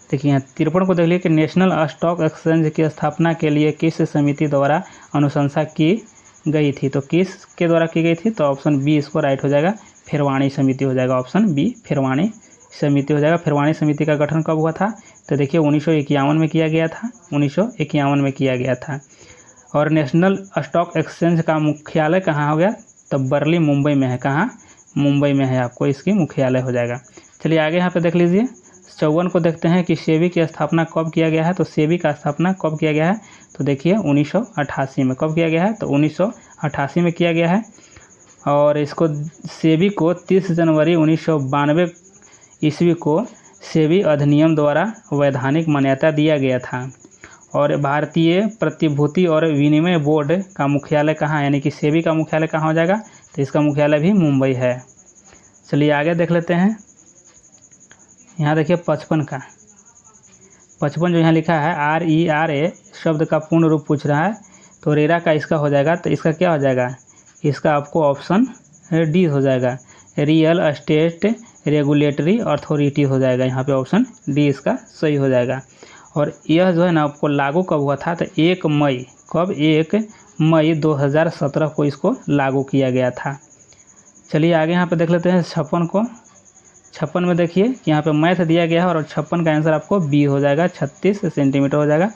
देखिए यहाँ 53 को देख लीजिए कि नेशनल स्टॉक एक्सचेंज की स्थापना के लिए किस समिति द्वारा अनुशंसा की गई थी। तो किस के द्वारा की गई थी, तो ऑप्शन बी इसको राइट हो जाएगा, फिरवाणी समिति हो जाएगा, ऑप्शन बी फिरवाणी समिति हो जाएगा। फिरवाणी समिति का गठन कब हुआ था, तो देखिए 1951 में किया गया था, 1951 में किया गया था। और नेशनल स्टॉक एक्सचेंज का मुख्यालय कहाँ हो गया, तो बर्ली मुंबई में है। कहाँ, मुंबई में है, आपको इसकी मुख्यालय हो जाएगा। चलिए आगे यहाँ पे देख लीजिए 54 को देखते हैं कि सेबी की स्थापना कब किया गया है। तो सेबी का स्थापना कब किया गया है, तो देखिए 1988 में। कब किया गया है, तो 1988 में किया गया है। और इसको सेबी को 30 जनवरी 1992 ईस्वी को सेबी अधिनियम द्वारा वैधानिक मान्यता दिया गया था। और भारतीय प्रतिभूति और विनिमय बोर्ड का मुख्यालय कहाँ है, यानी कि सेबी का मुख्यालय कहाँ हो जाएगा, तो इसका मुख्यालय भी मुंबई है। चलिए आगे देख लेते हैं। यहाँ देखिए 55 का 55 जो यहाँ लिखा है RERA शब्द का पूर्ण रूप पूछ रहा है। तो रेरा का इसका हो जाएगा, तो इसका क्या हो जाएगा, इसका आपको ऑप्शन डी हो जाएगा, रियल एस्टेट रेगुलेटरी अथॉरिटी हो जाएगा। यहाँ पे ऑप्शन डी इसका सही हो जाएगा। और यह जो है ना आपको लागू कब हुआ था, तो 1 मई, कब, 1 मई 2017 को इसको लागू किया गया था। चलिए आगे यहाँ पे देख लेते हैं 56 को। 56 में देखिए कि यहाँ पे मैथ दिया गया है और 56 का आंसर आपको बी हो जाएगा, 36 सेंटीमीटर हो जाएगा।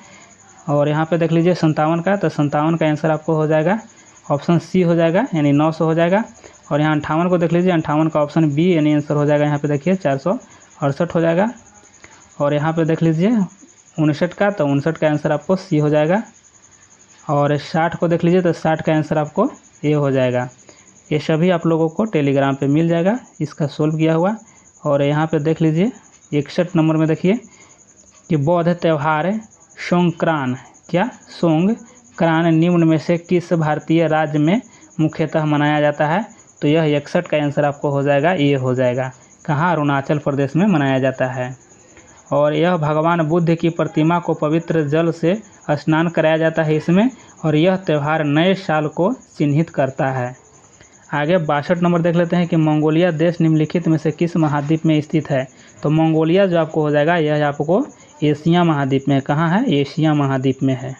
और यहाँ पे देख लीजिए 57 का, तो 57 का आंसर आपको हो जाएगा ऑप्शन सी हो जाएगा, यानी 900 हो जाएगा। और यहाँ 58 को देख लीजिए, 58 का ऑप्शन बी यानी आंसर हो जाएगा, यहाँ पे देखिए 468 हो जाएगा। और यहाँ पे देख लीजिए 59 का, तो 59 का आंसर आपको सी हो जाएगा। और 60 को देख लीजिए, तो 60 का आंसर आपको ए हो जाएगा। ये सभी आप लोगों को टेलीग्राम पे मिल जाएगा इसका सोल्व किया हुआ। और यहाँ पे देख लीजिए 61 नंबर में देखिए कि बौद्ध त्यौहार सोंक्रान, क्या, सोंगक्रान निम्न में से किस भारतीय राज्य में मुख्यतः मनाया जाता है। तो यह 61 का आंसर आपको हो जाएगा, ये हो जाएगा, कहाँ, अरुणाचल प्रदेश में मनाया जाता है। और यह भगवान बुद्ध की प्रतिमा को पवित्र जल से स्नान कराया जाता है इसमें। और यह त्यौहार नए साल को चिन्हित करता है। आगे 62 नंबर देख लेते हैं कि मंगोलिया देश निम्नलिखित में से किस महाद्वीप में स्थित है। तो मंगोलिया जो आपको हो जाएगा, यह आपको एशिया महाद्वीप में, कहाँ है, एशिया महाद्वीप में है।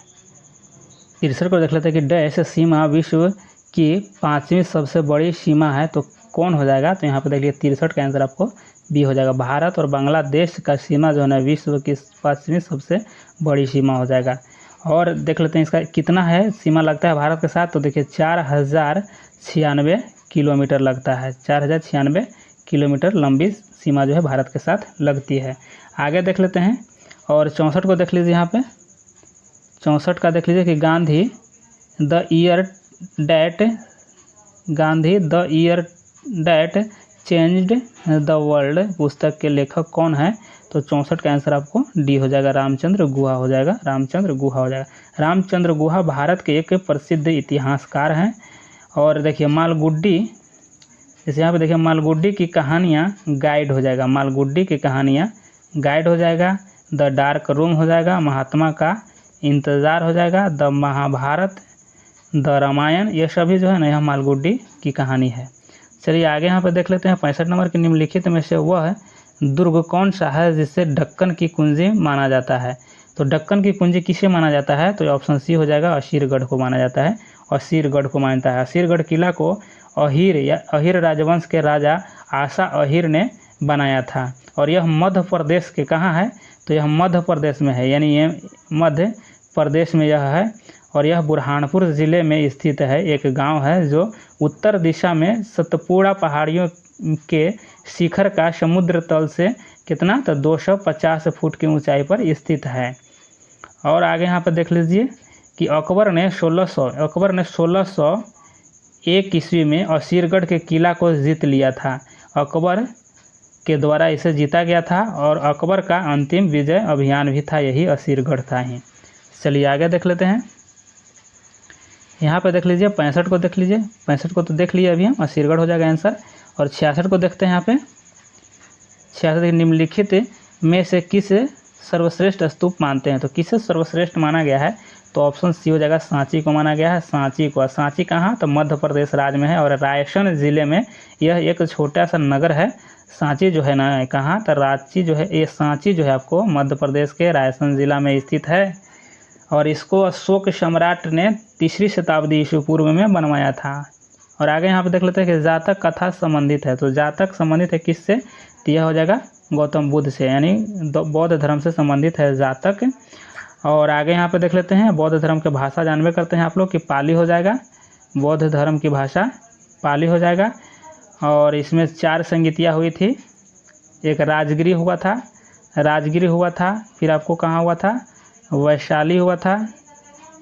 63 को देख लेते हैं कि डैश सीमा विश्व की 5वीं सबसे बड़ी सीमा है। तो कौन हो जाएगा, तो यहाँ पर देखिए 63 का आंसर आपको बी हो जाएगा। भारत और बांग्लादेश का सीमा जो है ना विश्व की 5वीं सबसे बड़ी सीमा हो जाएगा। और देख लेते हैं इसका कितना है सीमा लगता है भारत के साथ। तो देखिए 4096 किलोमीटर लगता है, 4096 किलोमीटर लंबी सीमा जो है भारत के साथ लगती है। आगे देख लेते हैं। और 64 को देख लीजिए, यहाँ पे 64 का देख लीजिए कि Gandhi the year that changed the world पुस्तक के लेखक कौन है। तो 64 का आंसर आपको डी हो जाएगा, रामचंद्र गुहा हो जाएगा, रामचंद्र गुहा हो जाएगा। रामचंद्र गुहा भारत के एक प्रसिद्ध इतिहासकार हैं। और देखिए मालगुडी, जैसे यहाँ पे देखिए मालगुडी की कहानियाँ गाइड हो जाएगा, मालगुडी की कहानियाँ गाइड हो जाएगा। द डार्क रूम हो जाएगा, महात्मा का इंतज़ार हो जाएगा, द महाभारत, द रामायण, ये सभी जो है ना यह मालगुडी की कहानी है। चलिए आगे यहाँ पे देख लेते हैं 65 नंबर के निम्नलिखित में से वह दुर्ग कौन सा है जिसे ढक्कन की कुंजी माना जाता है। तो ढक्कन की कुंजी किसे माना जाता है, तो ऑप्शन सी हो जाएगा, असीरगढ़ को माना जाता है, असीरगढ़ को मानता है। असीरगढ़ किला को अहीर या अहीर राजवंश के राजा आशा अहीर ने बनाया था। और यह मध्य प्रदेश के कहाँ है, तो यह मध्य प्रदेश में है, यानी ये मध्य प्रदेश में यह है। और यह बुरहानपुर ज़िले में स्थित है, एक गांव है जो उत्तर दिशा में सतपुड़ा पहाड़ियों के शिखर का समुद्र तल से कितना, तो 250 फुट की ऊंचाई पर स्थित है। और आगे यहाँ पर देख लीजिए कि अकबर ने 1601 ईस्वी में असीरगढ़ के किला को जीत लिया था। अकबर के द्वारा इसे जीता गया था और अकबर का अंतिम विजय अभियान भी था, यही असीरगढ़ था ही। चलिए आगे देख लेते हैं। यहाँ पे देख लीजिए 65 को देख लीजिए, 65 को तो देख लिए अभी हम, असीरगढ़ हो जाएगा आंसर। और 66 को देखते हैं। यहाँ पे 66 निम्नलिखित में से किसे सर्वश्रेष्ठ स्तूप मानते हैं। तो किसे सर्वश्रेष्ठ माना गया है, तो ऑप्शन सी हो जाएगा, सांची को माना गया है, सांची को। सांची कहाँ, तो मध्य प्रदेश राज्य में है और रायसेन ज़िले में यह एक छोटा सा नगर है। सांची जो है ना कहाँ, तो रांची जो है, ये सांची जो है आपको मध्य प्रदेश के रायसेन ज़िला में स्थित है। और इसको अशोक सम्राट ने 3री शताब्दी ईस्वी पूर्व में बनवाया था। और आगे यहाँ पे देख लेते हैं कि जातक कथा संबंधित है। तो जातक संबंधित है किससे, तो यह हो जाएगा गौतम बुद्ध से, यानी बौद्ध धर्म से संबंधित है जातक। और आगे यहाँ पे देख लेते हैं बौद्ध धर्म की भाषा जानबे करते हैं आप लोग कि पाली हो जाएगा, बौद्ध धर्म की भाषा पाली हो जाएगा। और इसमें 4 संगीतियाँ हुई थी, एक राजगिरी हुआ था, राजगिरी हुआ था, फिर आपको कहाँ हुआ था, वैशाली हुआ था,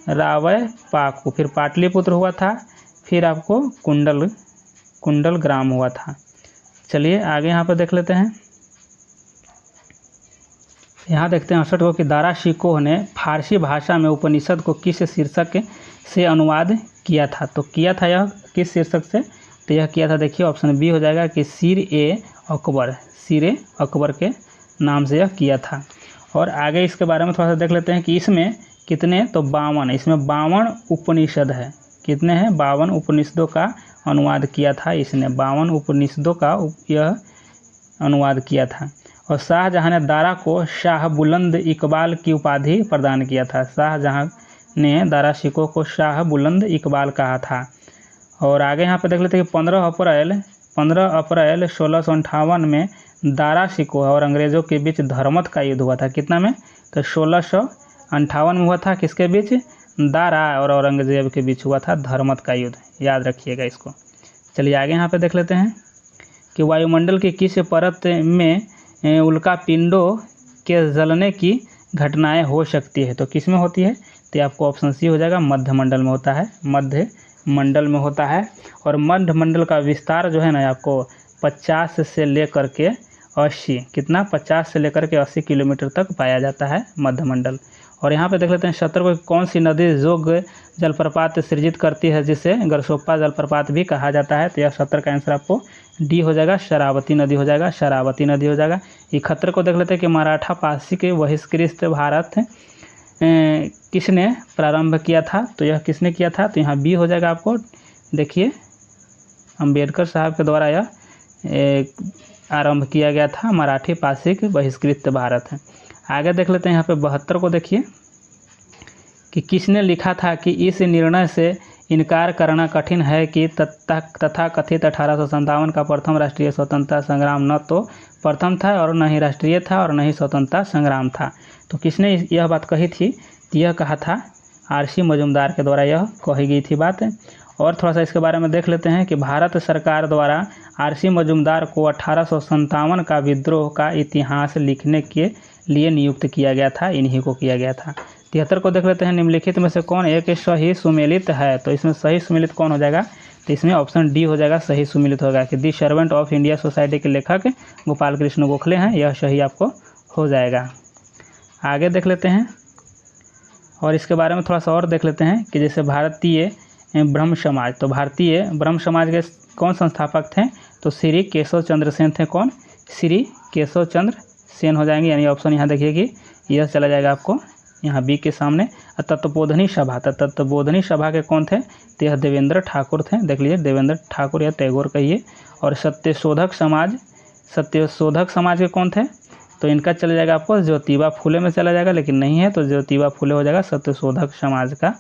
रावय पाकू, फिर पाटलिपुत्र हुआ था, फिर आपको कुंडल ग्राम हुआ था। चलिए आगे यहाँ पर देख लेते हैं। यहाँ देखते हैं 68 को कि दारा शिकोह ने फारसी भाषा में उपनिषद को किस शीर्षक से अनुवाद किया था। तो किया था यह किस शीर्षक से, तो यह किया था, देखिए ऑप्शन बी हो जाएगा कि सीर अकबर के नाम से यह किया था। और आगे इसके बारे में थोड़ा सा देख लेते हैं कि इसमें कितने, तो 52, इसमें 52 उपनिषद है। कितने हैं, 52 उपनिषदों का अनुवाद किया था इसने, 52 उपनिषदों का यह अनुवाद किया था। और शाहजहाँ ने दारा को शाह बुलंद इकबाल की उपाधि प्रदान किया था। शाहजहाँ ने दारा शिकोह को शाह बुलंद इकबाल कहा था। और आगे यहाँ पे देख लेते हैं कि 15 अप्रैल 1658 में दारा शिकोह और अंग्रेज़ों के बीच धर्मत का युद्ध हुआ था। कितना में, तो 1658 में हुआ था। किसके बीच, दारा और औरंगजेब के बीच हुआ था धर्मत का युद्ध, याद रखिएगा इसको। चलिए आगे यहाँ पे देख लेते हैं कि वायुमंडल की किस परत में उल्का पिंडों के जलने की घटनाएं हो सकती है। तो किस में होती है, तो आपको ऑप्शन सी हो जाएगा, मध्य मंडल में होता है, मध्य मंडल में होता है। और मध्य मंडल का विस्तार जो है ना आपको 50 से लेकर के 80, कितना, 50 से लेकर के 80 किलोमीटर तक पाया जाता है मध्य मंडल। और यहाँ पे देख लेते हैं 70 को कौन सी नदी जोग जलप्रपात सृजित करती है जिसे गरसोप्पा जलप्रपात भी कहा जाता है। तो यह 70 का आंसर आपको डी हो जाएगा, शरावती नदी हो जाएगा, शरावती नदी हो जाएगा। 71 को देख लेते हैं कि मराठा पारसी के बहिष्कृत भारत किसने प्रारंभ किया था। तो यह किसने किया था, तो यहाँ बी हो जाएगा आपको, देखिए अंबेडकर साहब के द्वारा यह आरंभ किया गया था, मराठी पारसिक बहिष्कृत भारत है। आगे देख लेते हैं यहाँ पे 72 को देखिए कि किसने लिखा था कि इस निर्णय से इनकार करना कठिन है कि तथा कथित 1857 का प्रथम राष्ट्रीय स्वतंत्रता संग्राम न तो प्रथम था और न ही राष्ट्रीय था और न ही स्वतंत्रता संग्राम था। तो किसने यह बात कही थी, यह कहा था आरसी मजूमदार के द्वारा यह कही गई थी बात। और थोड़ा सा इसके बारे में देख लेते हैं कि भारत सरकार द्वारा आरसी मजूमदार को 1857 का विद्रोह का इतिहास लिखने के लिए नियुक्त किया गया था, इन्हीं को किया गया था। 73 को देख लेते हैं, निम्नलिखित में से कौन एक सही सुमेलित है। तो इसमें सही सुमेलित कौन हो जाएगा, तो इसमें ऑप्शन डी हो जाएगा, सही सुमेलित होगा कि दी सर्वेंट ऑफ इंडिया सोसाइटी के लेखक गोपाल कृष्ण गोखले हैं, यह सही आपको हो जाएगा। आगे देख लेते हैं और इसके बारे में थोड़ा सा और देख लेते हैं कि जैसे भारतीय ब्रह्म समाज, तो भारतीय ब्रह्म समाज के कौन संस्थापक थे, तो श्री केशव चंद्र सेन थे। कौन, श्री केशव चंद्र सेन हो जाएंगे, यानी ऑप्शन यहाँ देखिए कि यह चला जाएगा आपको यहाँ बी के सामने। तत्वबोधनी सभा, तत्वबोधनी सभा के कौन थे, तो यह देवेंद्र ठाकुर थे, देख लीजिए देवेंद्र ठाकुर या टैगोर कहिए। और सत्यशोधक समाज के कौन थे, तो इनका चला जाएगा आपको ज्योतिबा फुले में चला जाएगा, लेकिन नहीं है तो ज्योतिबा फुले हो जाएगा सत्यशोधक समाज का,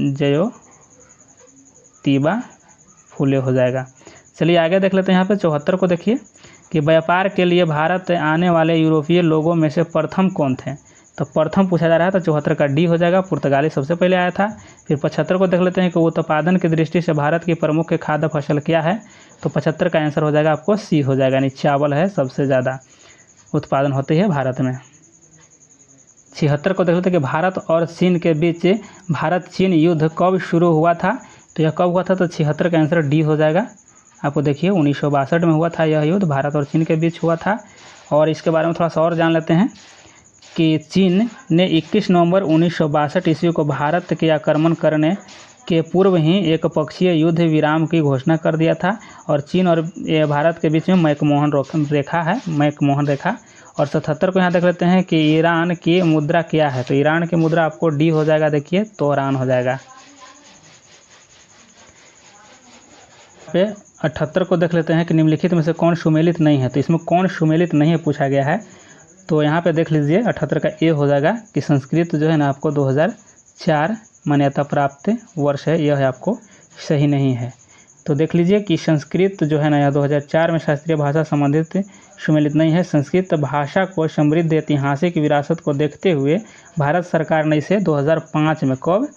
ज्योतिबा फुले हो जाएगा। चलिए आगे देख लेते हैं यहाँ पे 74 को देखिए कि व्यापार के लिए भारत आने वाले यूरोपीय लोगों में से प्रथम कौन थे। तो प्रथम पूछा जा रहा है तो 74 का डी हो जाएगा, पुर्तगाली सबसे पहले आया था। फिर 75 को देख लेते हैं कि उत्पादन की दृष्टि से भारत की प्रमुख खाद्य फसल क्या है। तो 75 का आंसर हो जाएगा आपको सी हो जाएगा, यानी चावल है, सबसे ज़्यादा उत्पादन होती है भारत में। 76 को देख लेते हैं कि भारत और चीन के बीच भारत चीन युद्ध कब शुरू हुआ था। तो यह कब हुआ था, तो 76 का आंसर डी हो जाएगा आपको। देखिए 1962 में हुआ था यह युद्ध, भारत और चीन के बीच हुआ था। और इसके बारे में थोड़ा सा और जान लेते हैं कि चीन ने 21 नवंबर 1962 ईस्वी को भारत के आक्रमण करने के पूर्व ही एक पक्षीय युद्ध विराम की घोषणा कर दिया था। और चीन और भारत के बीच में मैकमोहन रेखा है, मैकमोहन रेखा। और 77 को यहाँ देख लेते हैं कि ईरान की मुद्रा क्या है। तो ईरान की मुद्रा आपको डी हो जाएगा, देखिए तोरान हो जाएगा। पे 78 को देख लेते हैं कि निम्नलिखित में से कौन सुमेलित नहीं है। तो इसमें कौन सुमेलित नहीं है पूछा गया है। तो यहाँ पे देख लीजिए 78 का ए हो जाएगा कि संस्कृत जो है ना आपको 2004 मान्यता प्राप्त वर्ष है, यह आपको सही नहीं है। तो देख लीजिए कि संस्कृत जो है ना यह 2004 में शास्त्रीय भाषा संबंधित सुमेलित नहीं है। संस्कृत भाषा को समृद्ध ऐतिहासिक विरासत को देखते हुए भारत सरकार ने इसे 2005 में कब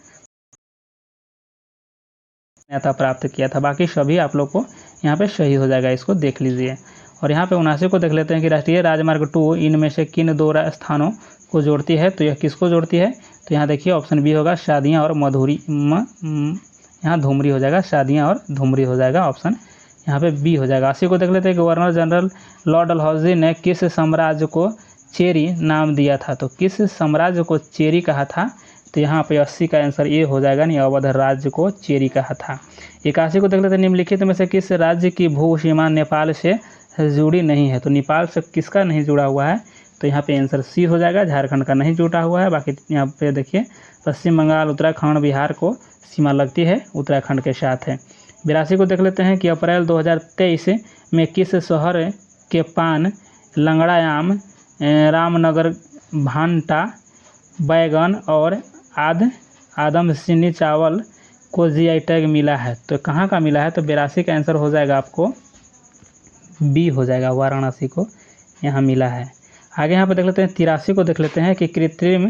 मान्यता प्राप्त किया था। बाकी सभी आप लोग को यहाँ पे सही हो जाएगा, इसको देख लीजिए। और यहाँ पे 79 को देख लेते हैं कि राष्ट्रीय राजमार्ग 2 इनमें से किन 2 स्थानों को जोड़ती है। तो यह किसको जोड़ती है, तो यहाँ देखिए ऑप्शन बी होगा शादियाँ और मधुरी, यहाँ धूमरी हो जाएगा, शादियाँ और धूमरी हो जाएगा, ऑप्शन यहाँ पे बी हो जाएगा। 80 को देख लेते हैं कि गवर्नर जनरल लॉर्ड डलहौजी ने किस साम्राज्य को चेरी नाम दिया था। तो किस साम्राज्य को चेरी कहा था, तो यहाँ पे 80 का आंसर ए हो जाएगा, नहीं अवध राज्य को चेरी कहा था। 81 को देख लेते हैं निम्नलिखित में से किस राज्य की भू सीमा नेपाल से जुड़ी नहीं है। तो नेपाल से किसका नहीं जुड़ा हुआ है, तो यहाँ पे आंसर सी हो जाएगा, झारखंड का नहीं जुड़ा हुआ है। बाकी यहाँ पे देखिए पश्चिम बंगाल, उत्तराखंड, बिहार को सीमा लगती है उत्तराखंड के साथ है। 82 को देख लेते हैं कि अप्रैल 2023 में किस शहर के पान, लंगड़ायाम, रामनगर, भांटा, बैगन और आदम चीनी चावल को जीआई टैग मिला है। तो कहाँ का मिला है, तो 82 का आंसर हो जाएगा आपको बी हो जाएगा, वाराणसी को यहाँ मिला है। आगे यहाँ पे देख लेते हैं 83 को देख लेते हैं कि कृत्रिम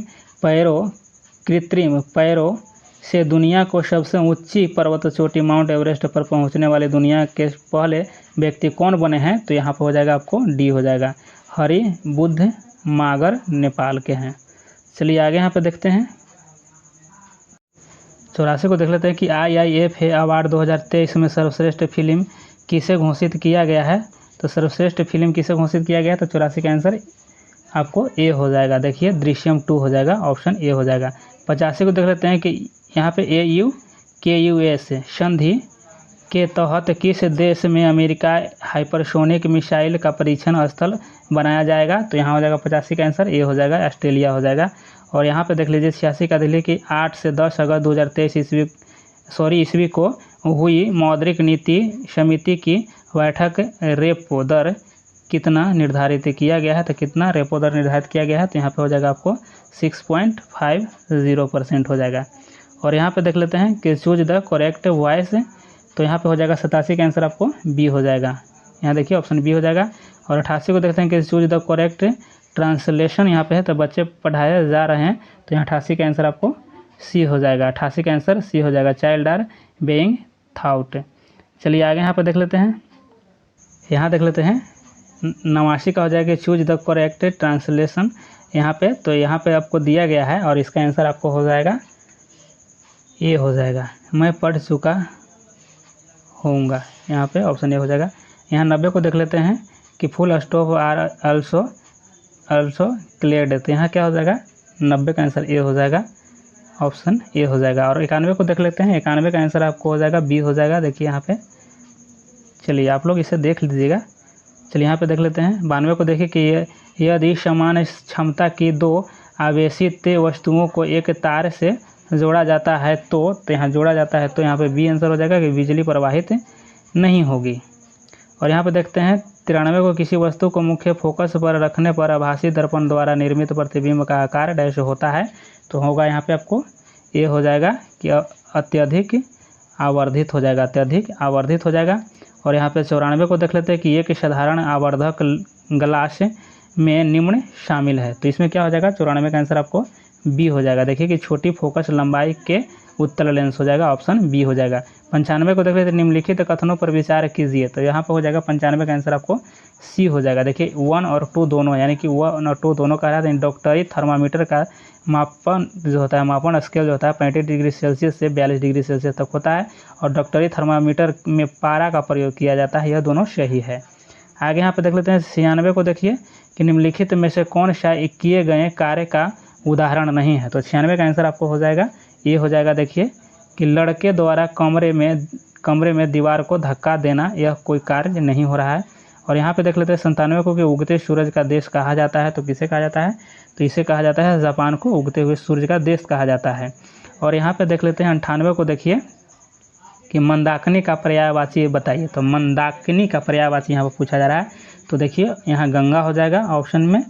पैरों से दुनिया को सबसे ऊंची पर्वत चोटी माउंट एवरेस्ट पर पहुंचने वाले दुनिया के पहले व्यक्ति कौन बने हैं। तो यहाँ पर हो जाएगा आपको डी हो जाएगा, हरि बुद्ध मागर नेपाल के हैं। चलिए आगे यहाँ पे देखते हैं 84 को देख लेते हैं कि IIFA अवार्ड 2023 में सर्वश्रेष्ठ फिल्म किसे घोषित किया गया है। तो सर्वश्रेष्ठ फिल्म किसे घोषित किया गया है, तो 84 का आंसर आपको ए हो जाएगा, देखिए दृश्यम 2 हो जाएगा, ऑप्शन ए हो जाएगा। 85 को देख लेते हैं कि यहाँ पे AUKUS संधि के तहत किस देश में अमेरिका हाइपरसोनिक मिसाइल का परीक्षण स्थल बनाया जाएगा। तो यहाँ हो जाएगा 85 का आंसर ए हो जाएगा, ऑस्ट्रेलिया हो जाएगा। और यहाँ पे देख लीजिए 86 का दिल्ली की 8 से 10 अगस्त 2023 ईस्वी को हुई मौद्रिक नीति समिति की बैठक रेपो दर कितना निर्धारित किया गया है। तो कितना रेपो दर निर्धारित किया गया है, तो यहाँ पे हो जाएगा आपको 6.50% हो जाएगा। और यहाँ पे देख लेते हैं कि चूज द करेक्ट वॉइस, तो यहाँ पे हो जाएगा 87 का आंसर आपको बी हो जाएगा, यहाँ देखिए ऑप्शन बी हो जाएगा। और 88 को देखते हैं कि चूज द करेक्ट ट्रांसलेशन यहाँ पे है, तो बच्चे पढ़ाए जा रहे हैं, तो यहाँ 88 का आंसर आपको सी हो जाएगा, 88 का आंसर सी हो जाएगा, चाइल्ड आर बेइंग थाउट। चलिए आगे यहाँ पर देख लेते हैं, यहाँ देख लेते हैं 89 का हो जाएगा चूज द करेक्ट ट्रांसलेशन यहाँ पे। तो यहाँ पे आपको दिया गया है और इसका आंसर आपको हो जाएगा ए हो जाएगा, मैं पढ़ चुका होऊंगा, यहाँ पे ऑप्शन ए हो जाएगा। यहाँ 90 को देख लेते हैं कि full stop are also cleared, तो यहाँ क्या हो जाएगा 90 का आंसर ए हो जाएगा, ऑप्शन ए हो जाएगा। और 91 को देख लेते हैं, 91 का आंसर आपको हो जाएगा बी हो जाएगा, देखिए यहाँ पे। चलिए आप लोग इसे देख लीजिएगा। चलिए यहाँ पे देख लेते हैं 92 को देखिए कि यदि समान क्षमता की 2 आवेशित वस्तुओं को एक तार से जोड़ा जाता है तो यहाँ जोड़ा जाता है, तो यहाँ पे बी आंसर हो जाएगा कि बिजली प्रवाहित नहीं होगी। और यहाँ पे देखते हैं 93 को किसी वस्तु को मुख्य फोकस पर रखने पर आभासी दर्पण द्वारा निर्मित प्रतिबिंब का आकार डैश होता है, तो होगा यहाँ पे आपको ए हो जाएगा कि अत्यधिक आवर्धित हो जाएगा, अत्यधिक आवर्धित हो जाएगा। और यहाँ पे 94 को देख लेते हैं कि एक साधारण आवर्धक ग्लास में निम्न शामिल है, तो इसमें क्या हो जाएगा 94 का आंसर आपको बी हो जाएगा, देखिए कि छोटी फोकस लंबाई के उत्तल लेंस हो जाएगा, ऑप्शन बी हो जाएगा। 95 को देख लेते हैं निम्नलिखित कथनों पर विचार कीजिए, तो यहाँ पर हो जाएगा 95 का आंसर आपको सी हो जाएगा, देखिए 1 और 2 दोनों, यानी कि 1 और 2 दोनों का है। डॉक्टरी थर्मामीटर का मापन जो होता है, मापन स्केल जो होता है 35 डिग्री सेल्सियस से 42 डिग्री सेल्सियस तक होता है, और डॉक्टरी थर्मामीटर में पारा का प्रयोग किया जाता है, यह दोनों सही है। आगे यहाँ पर देख लेते हैं 96 को देखिए कि निम्नलिखित में से कौन सा किए गए कार्य का उदाहरण नहीं है, तो 96 का आंसर आपको हो जाएगा ये हो जाएगा, देखिए कि लड़के द्वारा कमरे में दीवार को धक्का देना, यह कोई कार्य नहीं हो रहा है। और यहाँ पे देख लेते हैं 97 को कि उगते सूरज का देश कहा जाता है, तो किसे कहा जाता है, तो इसे कहा जाता है जापान को उगते हुए सूरज का देश कहा जाता है। और यहाँ पे देख लेते हैं 98 को देखिए कि मंदाकिनी का पर्यायवाची बताइए, तो मंदाकिनी का पर्यायवाची यहाँ पर पूछा जा रहा है, तो देखिए यहाँ गंगा हो जाएगा, ऑप्शन में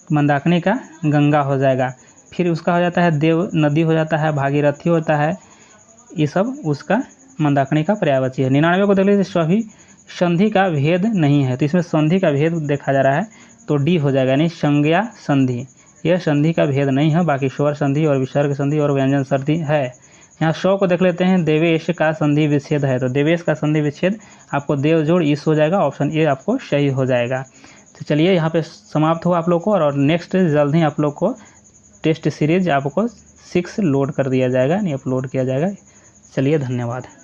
मंदाकिनी का गंगा हो जाएगा। फिर उसका हो जाता है देव नदी हो जाता है, भागीरथी होता है, ये सब उसका मंदाकिनी का पर्यायवाची है। 99 को देख लीजिए सभी संधि का भेद नहीं है, तो इसमें संधि का भेद देखा जा रहा है, तो डी हो जाएगा, यानी संज्ञा संधि, यह संधि का भेद नहीं है, बाकी स्वर संधि और विसर्ग संधि और व्यंजन संधि है। यहाँ 100 को देख लेते हैं, देवेश का संधि विच्छेद है, तो देवेश का संधि विच्छेद आपको देव जोड़ ईश हो जाएगा, ऑप्शन ए आपको सही हो जाएगा। तो चलिए यहाँ पे समाप्त हुआ आप लोग को, और नेक्स्ट जल्द ही आप लोग को टेस्ट सीरीज आपको 6 लोड कर दिया जाएगा, यानी अपलोड किया जाएगा। चलिए धन्यवाद।